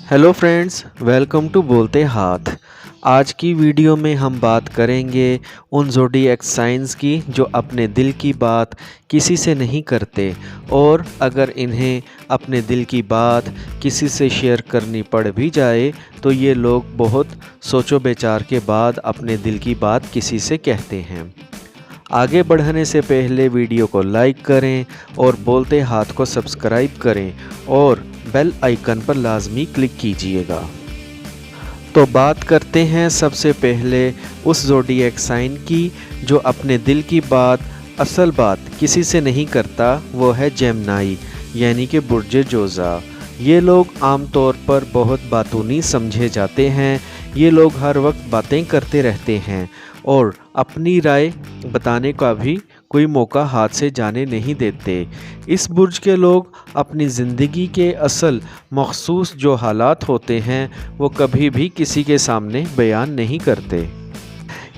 Hello friends, welcome to बोलते हाथ। आज की वीडियो में हम बात करेंगे उन ज़ोडिएक साइंस की जो अपने दिल की बात किसी से नहीं करते, और अगर इन्हें अपने दिल की बात किसी से शेयर करनी पड़ भी जाए तो ये लोग बहुत सोचो विचार के बाद अपने दिल की बात किसी से कहते हैं। आगे बढ़ने से पहले वीडियो को लाइक करें और बोलते हाथ को सब्सक्राइब करें और बेल आइकन पर लाजमी क्लिक कीजिएगा। तो बात करते हैं सबसे पहले उस ज़ोडिएक साइन की जो अपने दिल की बात, असल बात किसी से नहीं करता। वो है जेमिनी यानी कि बुर्ज जोज़ा। ये लोग आमतौर पर बहुत बातूनी समझे जाते हैं। ये लोग हर वक्त बातें करते रहते हैं और अपनी राय बताने का भी कोई मौका हाथ से जाने नहीं देते। इस बुर्ज के लोग अपनी ज़िंदगी के असल मखसूस जो हालात होते हैं वो कभी भी किसी के सामने बयान नहीं करते।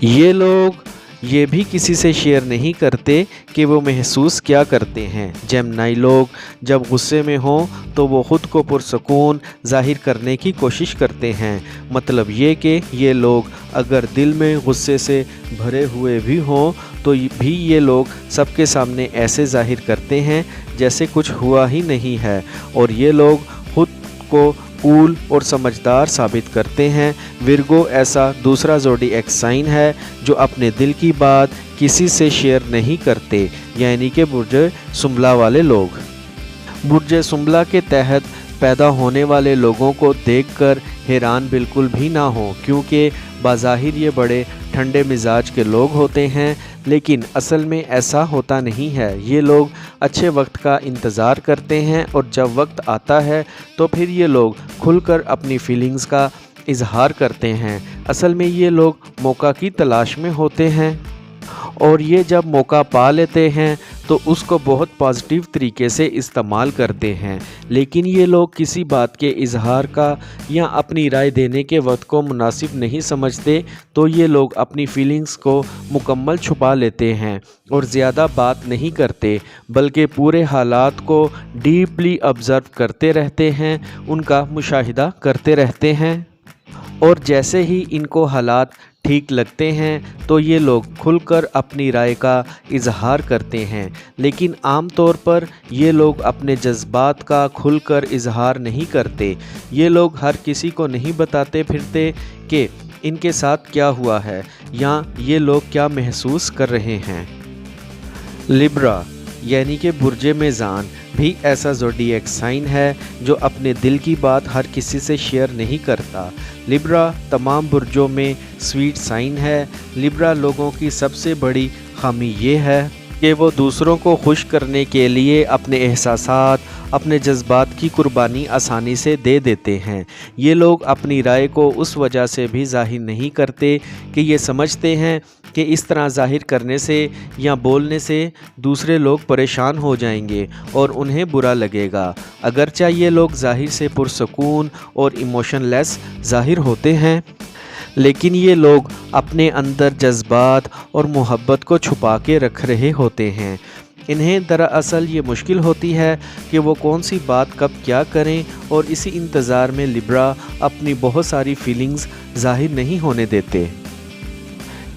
ये लोग ये भी किसी से शेयर नहीं करते कि वो महसूस क्या करते हैं। जेमिनी लोग जब गुस्से में हों तो वो ख़ुद को पुरसकून ज़ाहिर करने की कोशिश करते हैं। मतलब ये कि ये लोग अगर दिल में गुस्से से भरे हुए भी हों तो भी ये लोग सबके सामने ऐसे ज़ाहिर करते हैं जैसे कुछ हुआ ही नहीं है, और ये लोग ख़ुद को कूल और समझदार साबित करते हैं। विर्गो ऐसा दूसरा ज़ोडिएक साइन है जो अपने दिल की बात किसी से शेयर नहीं करते, यानी कि बुर्ज सुंबला वाले लोग। बुर्ज सुंबला के तहत पैदा होने वाले लोगों को देखकर हैरान बिल्कुल भी ना हो, क्योंकि बाज़ाहिर ये बड़े ठंडे मिजाज के लोग होते हैं, लेकिन असल में ऐसा होता नहीं है। ये लोग अच्छे वक्त का इंतज़ार करते हैं और जब वक्त आता है तो फिर ये लोग खुलकर अपनी फीलिंग्स का इजहार करते हैं। असल में ये लोग मौका की तलाश में होते हैं और ये जब मौका पा लेते हैं तो उसको बहुत पॉजिटिव तरीके से इस्तेमाल करते हैं। लेकिन ये लोग किसी बात के इजहार का या अपनी राय देने के वक्त को मुनासिब नहीं समझते, तो ये लोग अपनी फीलिंग्स को मुकम्मल छुपा लेते हैं और ज़्यादा बात नहीं करते, बल्कि पूरे हालात को डीपली ऑब्ज़र्व करते रहते हैं, उनका मुशाहिदा करते रहते हैं। और जैसे ही इनको हालात ठीक लगते हैं तो ये लोग खुलकर अपनी राय का इजहार करते हैं। लेकिन आम तौर पर ये लोग अपने जज्बात का खुलकर इजहार नहीं करते। ये लोग हर किसी को नहीं बताते फिरते कि इनके साथ क्या हुआ है या ये लोग क्या महसूस कर रहे हैं। लिब्रा यानी कि बुर्ज मेज़ान भी ऐसा ज़ोडिएक साइन है जो अपने दिल की बात हर किसी से शेयर नहीं करता। लिब्रा तमाम बुर्जों में स्वीट साइन है। लिब्रा लोगों की सबसे बड़ी खामी ये है कि वो दूसरों को खुश करने के लिए अपने एहसासात, अपने जज्बात की कुर्बानी आसानी से दे देते हैं। ये लोग अपनी राय को उस वजह से भी ज़ाहिर नहीं करते कि ये समझते हैं कि इस तरह ज़ाहिर करने से या बोलने से दूसरे लोग परेशान हो जाएंगे और उन्हें बुरा लगेगा। अगरचे ये लोग ज़ाहिर से पुरसकून और इमोशनलेस ज़ाहिर होते हैं, लेकिन ये लोग अपने अंदर जज्बात और मोहब्बत को छुपा के रख रहे होते हैं। इन्हें दरअसल ये मुश्किल होती है कि वो कौन सी बात कब क्या करें, और इसी इंतज़ार में लिब्रा अपनी बहुत सारी फीलिंग्स ज़ाहिर नहीं होने देते।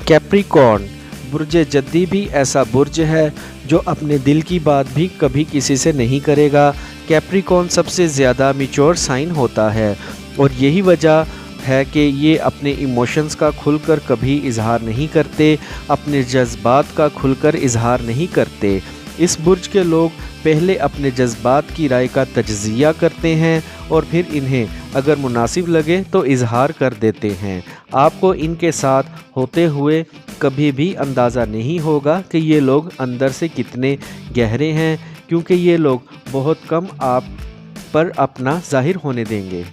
कैप्रिकॉर्न बुर्ज जद्दी भी ऐसा बुर्ज है जो अपने दिल की बात भी कभी किसी से नहीं करेगा। कैप्रिकॉर्न सबसे ज़्यादा मैच्योर साइन होता है और यही वजह है कि ये अपने इमोशंस का खुलकर कभी इजहार नहीं करते, अपने जज्बात का खुलकर इजहार नहीं करते। इस बुर्ज के लोग पहले अपने जज्बात की राय का तज्ज़िया करते हैं और फिर इन्हें अगर मुनासिब लगे तो इजहार कर देते हैं। आपको इनके साथ होते हुए कभी भी अंदाज़ा नहीं होगा कि ये लोग अंदर से कितने गहरे हैं, क्योंकि ये लोग बहुत कम आप पर अपना ज़ाहिर होने देंगे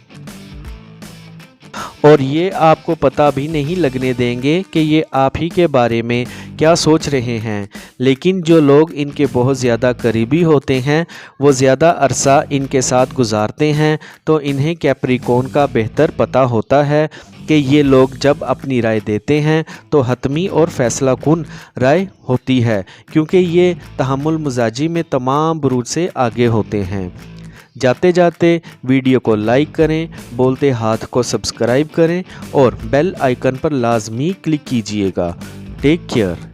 और ये आपको पता भी नहीं लगने देंगे कि ये आप ही के बारे में क्या सोच रहे हैं। लेकिन जो लोग इनके बहुत ज़्यादा करीबी होते हैं वो ज़्यादा अरसा इनके साथ गुजारते हैं, तो इन्हें कैप्रिकॉर्न का बेहतर पता होता है कि ये लोग जब अपनी राय देते हैं तो हतमी और फैसला कुन राय होती है, क्योंकि ये तहम्मुल मजाजी में तमाम बुरूज से आगे होते हैं। जाते जाते वीडियो को लाइक करें, बोलते हाथ को सब्सक्राइब करें और बेल आइकन पर लाजमी क्लिक कीजिएगा। Take care.